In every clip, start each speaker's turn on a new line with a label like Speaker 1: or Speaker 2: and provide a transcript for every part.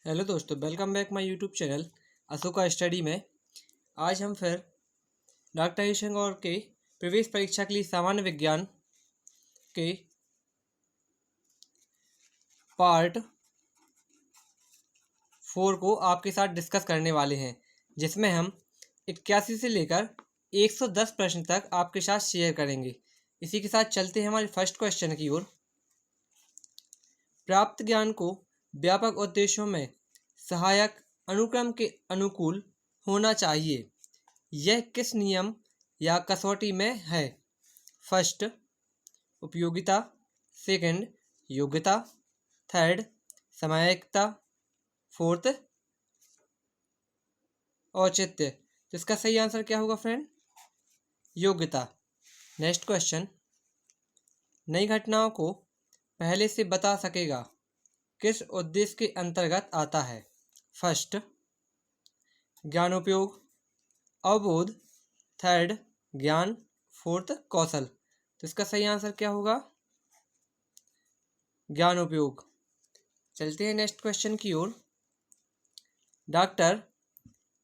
Speaker 1: Hello दोस्तों, welcome back my YouTube channel Ashoka study में। आज हम फिर डॉक्टर हरीशंकर गौर के प्रवेश परीक्षा के लिए सामान्य विज्ञान के पार्ट 4 को आपके साथ डिस्कस करने वाले हैं, जिसमें हम 81 से लेकर 110 प्रश्न तक आपके साथ शेयर करेंगे। इसी के साथ चलते हैं हमारे फर्स्ट क्वेश्चन की ओर। प्राप्त ज्ञान को व्यापक उद्देश्यों में सहायक अनुक्रम के अनुकूल होना चाहिए। यह किस नियम या कसौटी में है? फर्स्ट, उपयोगिता। सेकंड, योग्यता। थर्ड, समयायिकता। फोर्थ, औचित्य। तो इसका सही आंसर क्या होगा फ्रेंड? योग्यता। नेक्स्ट क्वेश्चन, नई घटनाओं को पहले से बता सकेगा किस उद्देश्य के अंतर्गत आता है? फर्स्ट, ज्ञानोपयोग। अवबोध। थर्ड, ज्ञान। फोर्थ, कौशल। तो इसका सही आंसर क्या होगा? ज्ञानोपयोग। चलते हैं नेक्स्ट क्वेश्चन की ओर। डॉक्टर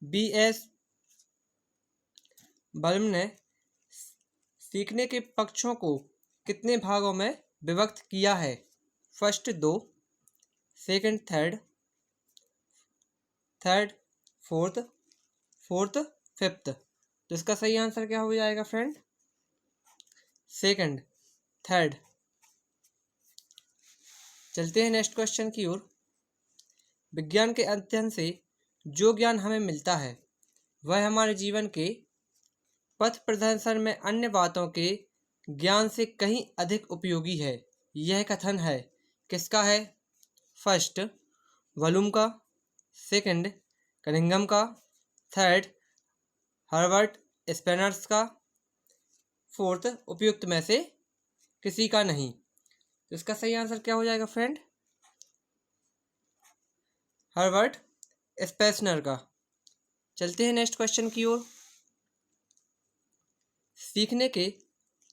Speaker 1: BS बल्म ने सीखने के पक्षों को कितने भागों में विभक्त किया है? First 2, second third fourth fifth. तो इसका सही आंसर क्या हो जाएगा फ्रेंड? Second, third. चलते हैं नेक्स्ट क्वेश्चन की ओर। विज्ञान के अध्ययन से जो ज्ञान हमें मिलता है वह हमारे जीवन के पथ प्रदर्शन में अन्य बातों के ज्ञान से कहीं अधिक उपयोगी है। यह कथन है किसका है? फर्स्ट, वलूम का। सेकंड, कनिंघम का। थर्ड, हर्बर्ट स्पेनर्स का। फोर्थ, उपयुक्त में से किसी का नहीं। तो इसका सही आंसर क्या हो जाएगा फ्रेंड? हर्बर्ट स्पेनर का। चलते हैं नेक्स्ट क्वेश्चन की ओर। सीखने के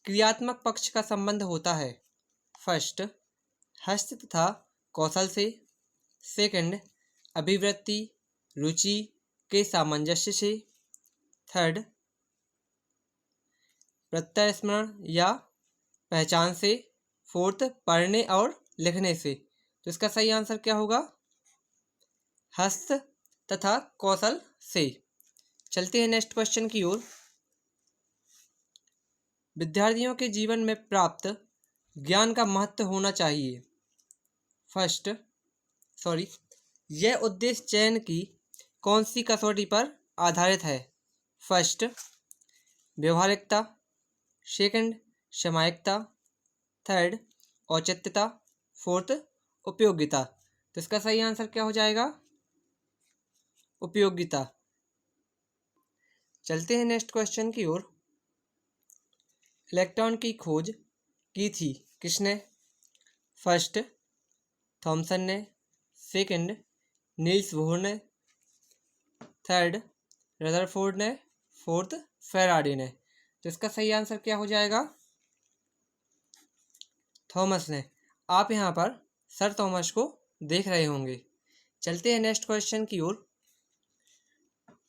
Speaker 1: क्रियात्मक पक्ष का संबंध होता है। फर्स्ट, हस्त तथा कौशल से। सेकंड, अभिवृत्ति रुचि के सामंजस्य से। थर्ड, प्रत्यय स्मरण या पहचान से। फोर्थ, पढ़ने और लिखने से। तो इसका सही आंसर क्या होगा? हस्त तथा कौशल से। चलते हैं नेक्स्ट क्वेश्चन की ओर। विद्यार्थियों के जीवन में प्राप्त ज्ञान का महत्व होना चाहिए। यह उद्देश्य चयन की कौन सी कसौटी पर आधारित है? फर्स्ट, व्यवहारिकता। सेकंड, सामयिकता। थर्ड, औचित्यता। फोर्थ, उपयोगिता। तो इसका सही आंसर क्या हो जाएगा? उपयोगिता। चलते हैं नेक्स्ट क्वेश्चन की ओर। इलेक्ट्रॉन की खोज की थी किसने? फर्स्ट, थॉमसन ने। सेकंड, नील्स बोहर ने। थर्ड, रदरफोर्ड ने। फोर्थ, फैराडे ने। तो इसका सही आंसर क्या हो जाएगा? थॉमस ने। आप यहाँ पर सर थॉमस को देख रहे होंगे। चलते हैं नेक्स्ट क्वेश्चन की ओर।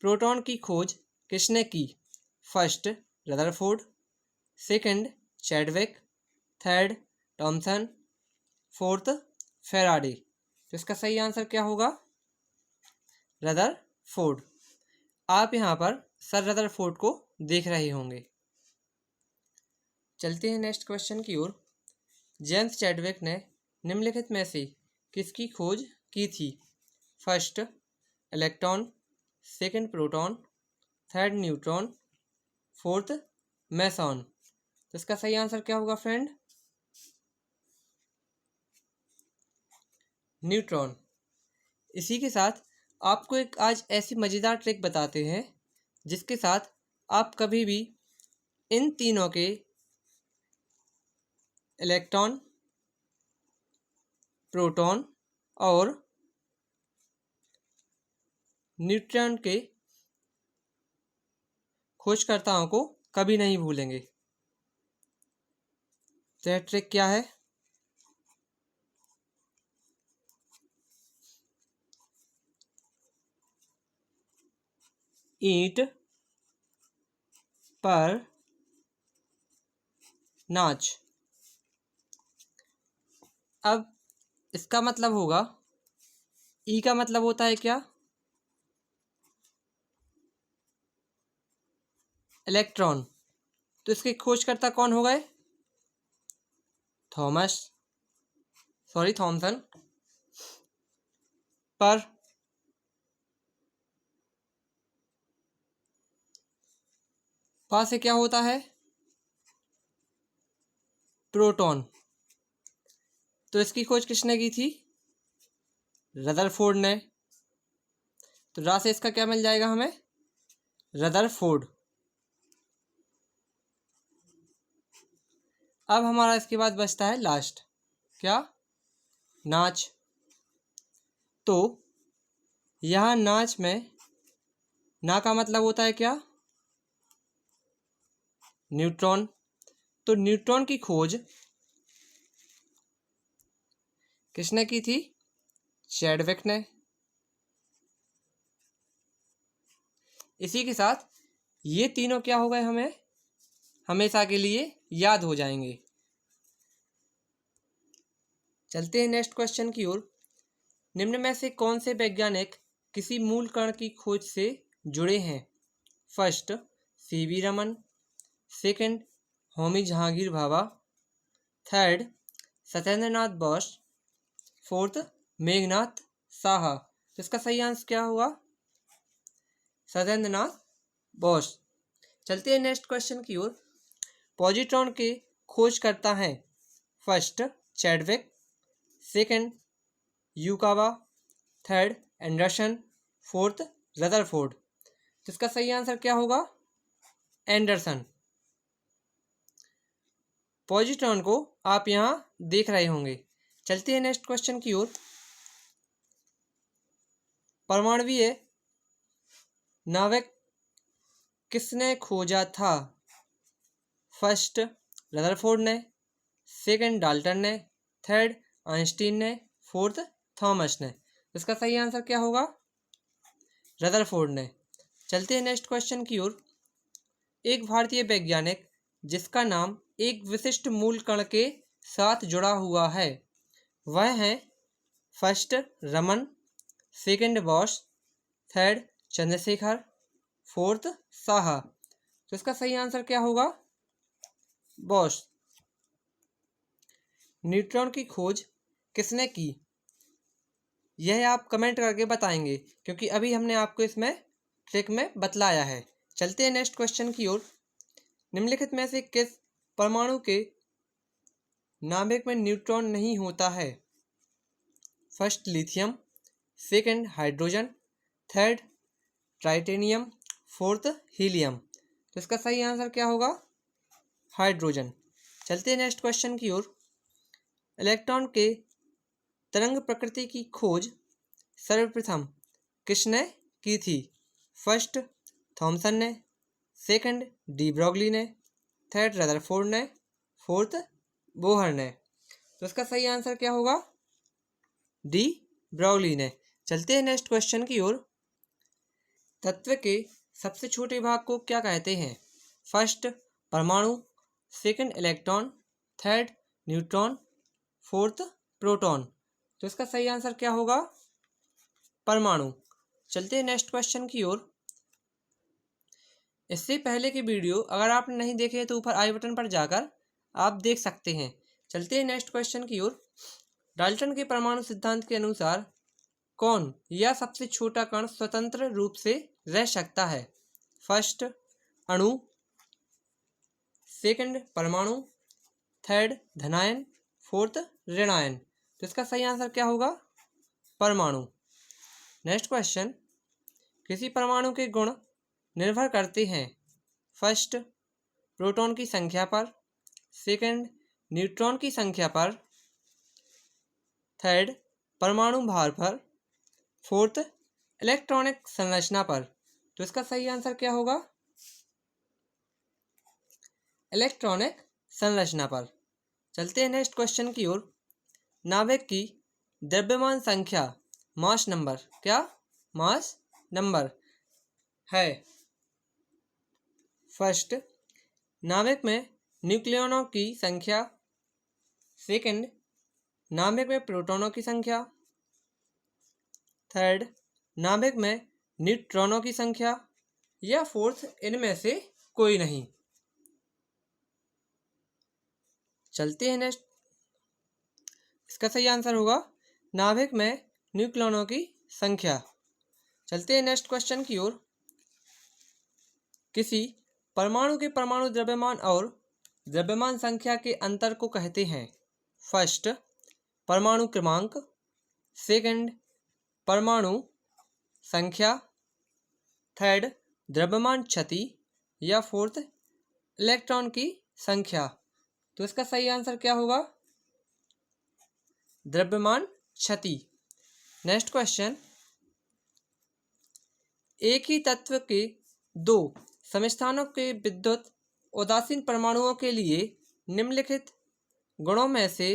Speaker 1: प्रोटॉन की खोज किसने की? First, Rutherford. Second, Chadwick. Third, Thomson. Fourth, Faraday. तो इसका सही आंसर क्या होगा? रदरफोर्ड। आप यहाँ पर सर रदरफोर्ड को देख रहे होंगे। चलते हैं नेक्स्ट क्वेश्चन की ओर। जेम्स चैडविक ने निम्नलिखित में से किसकी खोज की थी? First, electron. Second, proton. Third, neutron. Fourth, meson. तो इसका सही आंसर क्या होगा फ्रेंड? न्यूट्रॉन। इसी के साथ आपको एक आज ऐसी मज़ेदार ट्रिक बताते हैं जिसके साथ आप कभी भी इन तीनों के इलेक्ट्रॉन, प्रोटॉन और न्यूट्रॉन के खोजकर्ताओं को कभी नहीं भूलेंगे। तो यह ट्रिक क्या है? ईंट पर नाच। अब इसका मतलब होगा, ई का मतलब होता है क्या? इलेक्ट्रॉन। तो इसके खोजकर्ता कौन हो गए? थॉमसन। पर पा से क्या होता है? प्रोटॉन। तो इसकी खोज किसने की थी? रदरफोर्ड ने। तो रा से इसका क्या मिल जाएगा हमें? रदरफोर्ड। अब हमारा इसके बाद बचता है लास्ट, क्या? नाच। तो यहाँ नाच में ना का मतलब होता है क्या? न्यूट्रॉन। तो न्यूट्रॉन की खोज किसने की थी? चैडविक ने। इसी के साथ ये तीनों क्या हो गए, हमें हमेशा के लिए याद हो जाएंगे। चलते हैं नेक्स्ट क्वेश्चन की ओर। निम्न में से कौन से वैज्ञानिक किसी मूल कण की खोज से जुड़े हैं? First, CV Raman. Second, Homi Jahangir Bhabha. Third, Satyendranath Bose. Fourth, Meghnath Saha. तो इसका सही आंसर क्या हुआ? सत्येंद्रनाथ बोस। चलते हैं नेक्स्ट क्वेश्चन की ओर। पॉजिट्रॉन के खोज करता है। First, Chadwick. Second, Yukawa. Third, Anderson. Fourth, Rutherford. तो इसका सही आंसर क्या होगा? एंडरसन। पॉजिट्रॉन को आप यहाँ देख रहे होंगे। चलते हैं नेक्स्ट क्वेश्चन की ओर। परमाणुवीय नाविक किसने खोजा था? फर्स्ट, रदरफोर्ड ने। सेकंड, डाल्टन ने। थर्ड, आइंस्टीन ने। फोर्थ, थॉमस ने। इसका सही आंसर क्या होगा? रदरफोर्ड ने। चलते हैं नेक्स्ट क्वेश्चन की ओर। एक भारतीय वैज्ञानिक जिसका नाम एक विशिष्ट मूल कण के साथ जुड़ा हुआ है, वह है? First, Raman. Second, Bose. Third, Chandrashekhar. Fourth, Saha. तो इसका सही आंसर क्या होगा? बोस। न्यूट्रॉन की खोज किसने की? यह आप कमेंट करके बताएंगे, क्योंकि अभी हमने आपको इसमें ट्रिक में बतलाया है। चलते हैं नेक्स्ट क्वेश्चन की ओर। निम्नलिखित में से किस परमाणु के नाभिक में न्यूट्रॉन नहीं होता है? First, lithium. Second, hydrogen. Third, titanium. Fourth, helium. तो इसका सही आंसर क्या होगा? हाइड्रोजन। चलते हैं नेक्स्ट क्वेश्चन की ओर। इलेक्ट्रॉन के तरंग प्रकृति की खोज सर्वप्रथम किसने की थी? फर्स्ट, थॉमसन ने। सेकंड, डी ब्रॉगली ने। थर्ड, रदरफोर्ड ने। फोर्थ, बोहर ने। तो इसका सही आंसर क्या होगा? डी ब्रॉगली ने। चलते हैं नेक्स्ट क्वेश्चन की ओर। तत्व के सबसे छोटे भाग को क्या कहते हैं? फर्स्ट, परमाणु। Second, electron. Third, neutron. Fourth, proton. तो इसका सही आंसर क्या होगा? परमाणु। चलते हैं नेक्स्ट क्वेश्चन की ओर। इससे पहले की वीडियो अगर आपने नहीं देखे तो ऊपर आई बटन पर जाकर आप देख सकते हैं। चलते हैं नेक्स्ट क्वेश्चन की ओर। डाल्टन के परमाणु सिद्धांत के अनुसार कौन या सबसे छोटा कण स्वतंत्र रूप से रह सकता है? फर्स्ट, अणु। सेकंड, परमाणु। थर्ड, धनायन। फोर्थ, ऋणायन। तो इसका सही आंसर क्या होगा? परमाणु। Next question. किसी परमाणु के गुण निर्भर करते हैं। फर्स्ट, प्रोटॉन की संख्या पर। सेकंड, न्यूट्रॉन की संख्या पर। थर्ड, परमाणु भार पर। फोर्थ, इलेक्ट्रॉनिक संरचना पर। तो इसका सही आंसर क्या होगा? इलेक्ट्रॉनिक संरचना पर। चलते हैं नेक्स्ट क्वेश्चन की ओर। नाभिक की द्रव्यमान संख्या, मास नंबर, क्या? मास नंबर है। फर्स्ट, नाभिक में न्यूक्लियनों की संख्या। सेकंड, नाभिक में प्रोटॉनों की संख्या। थर्ड, नाभिक में न्यूट्रॉनों की संख्या। या फोर्थ, इनमें से कोई नहीं। चलते हैं नेक्स्ट। इसका सही आंसर होगा नाभिक में न्यूक्लियनों की संख्या। चलते हैं नेक्स्ट क्वेश्चन की ओर। किसी परमाणु के परमाणु द्रव्यमान और द्रव्यमान संख्या के अंतर को कहते हैं। फर्स्ट, परमाणु क्रमांक। सेकंड, परमाणु संख्या। थर्ड, द्रव्यमान क्षति। या फोर्थ, इलेक्ट्रॉन की संख्या। तो इसका सही आंसर क्या होगा? द्रव्यमान क्षति। नेक्स्ट क्वेश्चन, एक ही तत्व के दो समस्थानों के विद्युत उदासीन परमाणुओं के लिए निम्नलिखित गुणों में से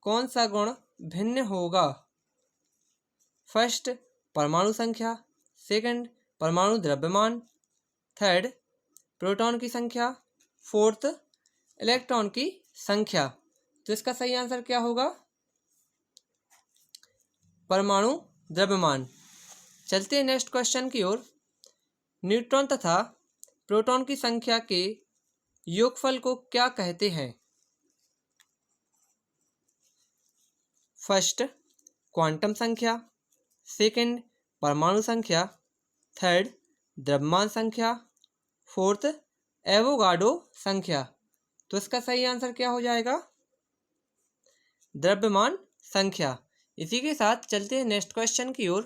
Speaker 1: कौन सा गुण भिन्न होगा? फर्स्ट, परमाणु संख्या। सेकंड, परमाणु द्रव्यमान। थर्ड, प्रोटॉन की संख्या। फोर्थ, इलेक्ट्रॉन की संख्या। तो इसका सही आंसर क्या होगा? परमाणु द्रव्यमान। चलते हैं नेक्स्ट क्वेश्चन की ओर। न्यूट्रॉन तथा प्रोटॉन की संख्या के योगफल को क्या कहते हैं? फर्स्ट, क्वांटम संख्या। सेकंड, परमाणु संख्या। थर्ड, द्रव्यमान संख्या। फोर्थ, एवोगाड्रो संख्या। तो इसका सही आंसर क्या हो जाएगा? द्रव्यमान संख्या। इसी के साथ चलते हैं नेक्स्ट क्वेश्चन की ओर।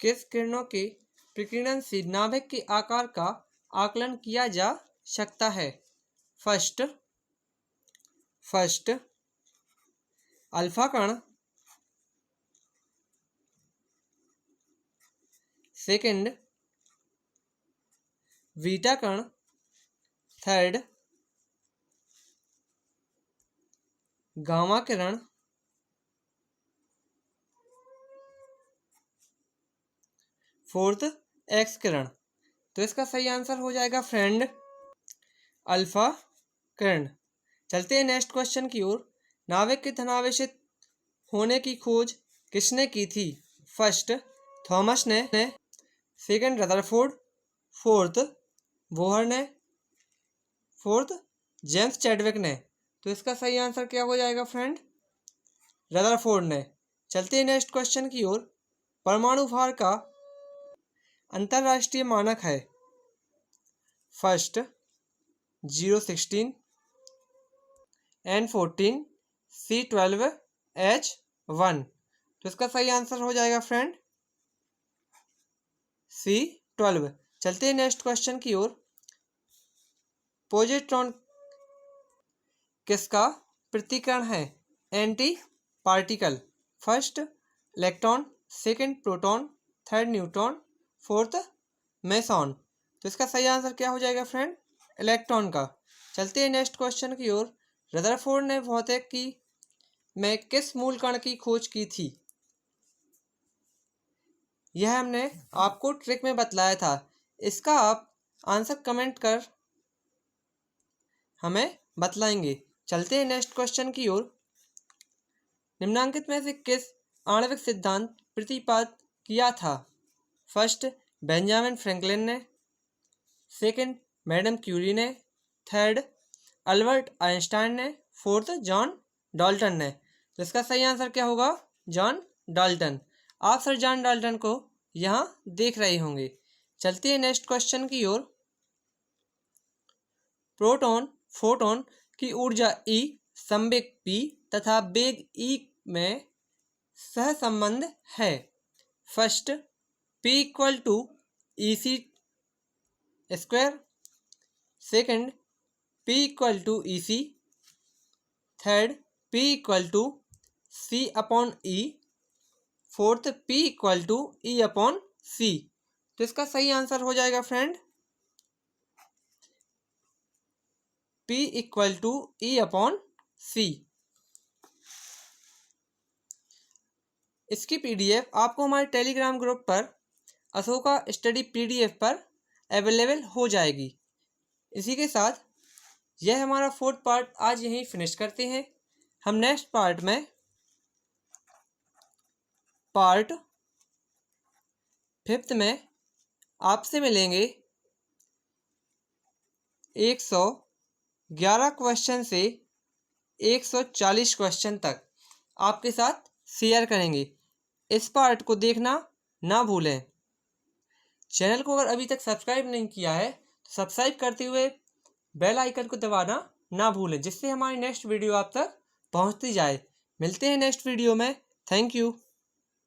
Speaker 1: किस किरणों के प्रकीर्णन से नाभिक के आकार का आकलन किया जा सकता है? फर्स्ट, अल्फा कण। सेकंड, बीटा कण। थर्ड, गामा किरण। फोर्थ, एक्स किरण। तो इसका सही आंसर हो जाएगा फ्रेंड अल्फा किरण। चलते हैं नेक्स्ट क्वेश्चन की ओर। नाभिक के धनावेशित होने की खोज किसने की थी? फर्स्ट, थॉमस ने। Second, Rutherford. फोर्थ, बोहर ने। फोर्थ, जेम्स चैडविक ने। तो इसका सही आंसर क्या हो जाएगा फ्रेंड? रदरफोर्ड ने। चलते हैं नेक्स्ट क्वेश्चन की ओर। परमाणु भार का अंतरराष्ट्रीय मानक है। First, 016 N14 C12 H1। तो इसका सही आंसर हो जाएगा फ्रेंड C12। चलते हैं नेक्स्ट क्वेश्चन की ओर। पॉजिट्रॉन किसका प्रतिकरण है? Anti particle. First, electron. Second, proton. Third, neutron. Fourth, meson. तो इसका सही आंसर क्या हो जाएगा फ्रेंड? इलेक्ट्रॉन का। चलते हैं नेक्स्ट क्वेश्चन की ओर। रदरफोर्ड ने भौतिकी में किस मूल कण की खोज की थी? यह हमने आपको ट्रिक में बतलाया था। इसका आप आंसर कमेंट कर हमें बतलाएंगे। चलते हैं नेक्स्ट क्वेश्चन की ओर। निम्नांकित में से किस आणविक सिद्धांत प्रतिपादित किया था? फर्स्ट, बेंजामिन फ्रैंकलिन ने। सेकंड, मैडम क्यूरी ने। थर्ड, अल्बर्ट आइंस्टाइन ने। फोर्थ, जॉन डाल्टन ने। तो इसका सही आंसर क्या होगा? John Dalton. आप सर जॉन डाल्टन को यहाँ देख रहे होंगे। चलते हैं नेक्स्ट क्वेश्चन की ओर। प्रोटॉन फोटोन की ऊर्जा E, संवेग P तथा वेग E में सहसंबंध है। First, P equal to EC square. Second, P equal to EC। Third, P equal to C upon E। Fourth, P equal to E upon C। तो इसका सही आंसर हो जाएगा friend P equal to E upon C। इसकी PDF आपको हमारे Telegram group पर Ashoka study PDF पर अवेलेबल हो जाएगी। इसी के साथ यह हमारा 4th पार्ट आज यहीं फिनिश करते हैं। हम नेक्स्ट पार्ट में पार्ट 5th में आपसे मिलेंगे 111 क्वेश्चन से 140 क्वेश्चन तक आपके साथ शेयर करेंगे। इस पार्ट को देखना ना भूलें। चैनल को अगर अभी तक सब्सक्राइब नहीं किया है तो सब्सक्राइब करते हुए बेल आइकन को दबाना ना भूलें, जिससे हमारी नेक्स्ट वीडियो आप तक पहुंचती जाए। मिलते हैं नेक्स्ट वीडियो में। Thank you.